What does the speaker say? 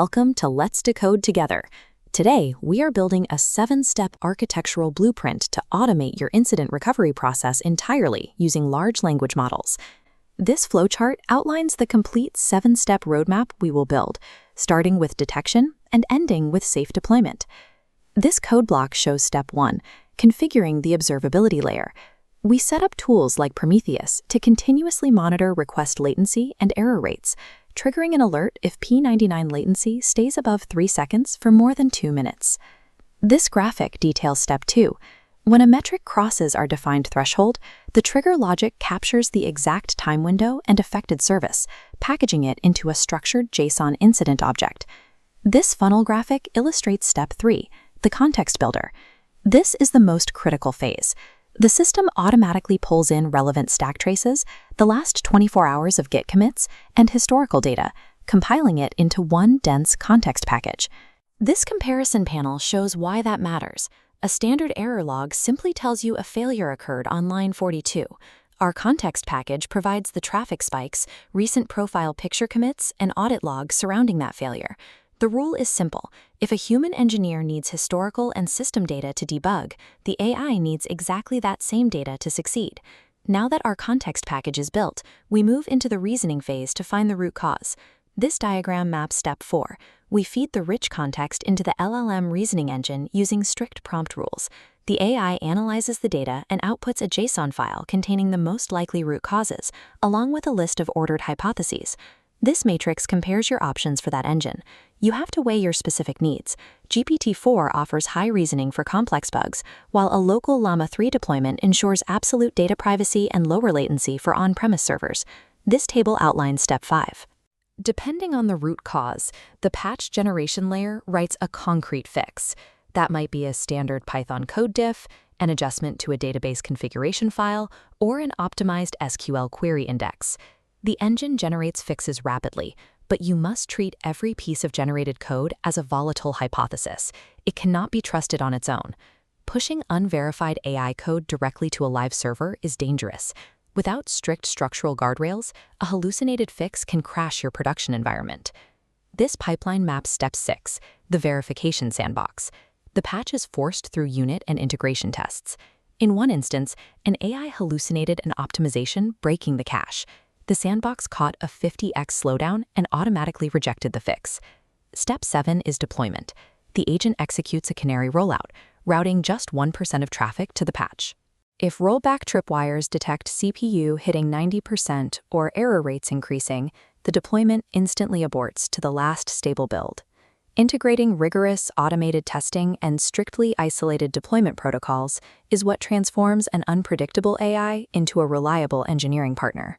Welcome to Let's Decode Together. Today, we are building a 7-step architectural blueprint to automate your incident recovery process entirely using large language models. This flowchart outlines the complete 7-step roadmap we will build, starting with detection and ending with safe deployment. This code block shows step 1, configuring the observability layer. We set up tools like Prometheus to continuously monitor request latency and error rates, triggering an alert if P99 latency stays above 3 seconds for more than 2 minutes. This graphic details step 2. When a metric crosses our defined threshold, the trigger logic captures the exact time window and affected service, packaging it into a structured JSON incident object. This funnel graphic illustrates step 3, the context builder. This is the most critical phase. The system automatically pulls in relevant stack traces, the last 24 hours of Git commits, and historical data, compiling it into one dense context package. This comparison panel shows why that matters. A standard error log simply tells you a failure occurred on line 42. Our context package provides the traffic spikes, recent profile picture commits, and audit logs surrounding that failure. The rule is simple. If a human engineer needs historical and system data to debug, the AI needs exactly that same data to succeed. Now that our context package is built, we move into the reasoning phase to find the root cause. This diagram maps step 4. We feed the rich context into the LLM reasoning engine using strict prompt rules. The AI analyzes the data and outputs a JSON file containing the most likely root causes, along with a list of ordered hypotheses. This matrix compares your options for that engine. You have to weigh your specific needs. GPT-4 offers high reasoning for complex bugs, while a local Llama 3 deployment ensures absolute data privacy and lower latency for on-premise servers. This table outlines step 5. Depending on the root cause, the patch generation layer writes a concrete fix. That might be a standard Python code diff, an adjustment to a database configuration file, or an optimized SQL query index. The engine generates fixes rapidly, but you must treat every piece of generated code as a volatile hypothesis. It cannot be trusted on its own. Pushing unverified AI code directly to a live server is dangerous. Without strict structural guardrails, a hallucinated fix can crash your production environment. This pipeline maps step 6, the verification sandbox. The patch is forced through unit and integration tests. In one instance, an AI hallucinated an optimization breaking the cache. The sandbox caught a 50x slowdown and automatically rejected the fix. Step 7 is deployment. The agent executes a canary rollout, routing just 1% of traffic to the patch. If rollback tripwires detect CPU hitting 90% or error rates increasing, the deployment instantly aborts to the last stable build. Integrating rigorous automated testing and strictly isolated deployment protocols is what transforms an unpredictable AI into a reliable engineering partner.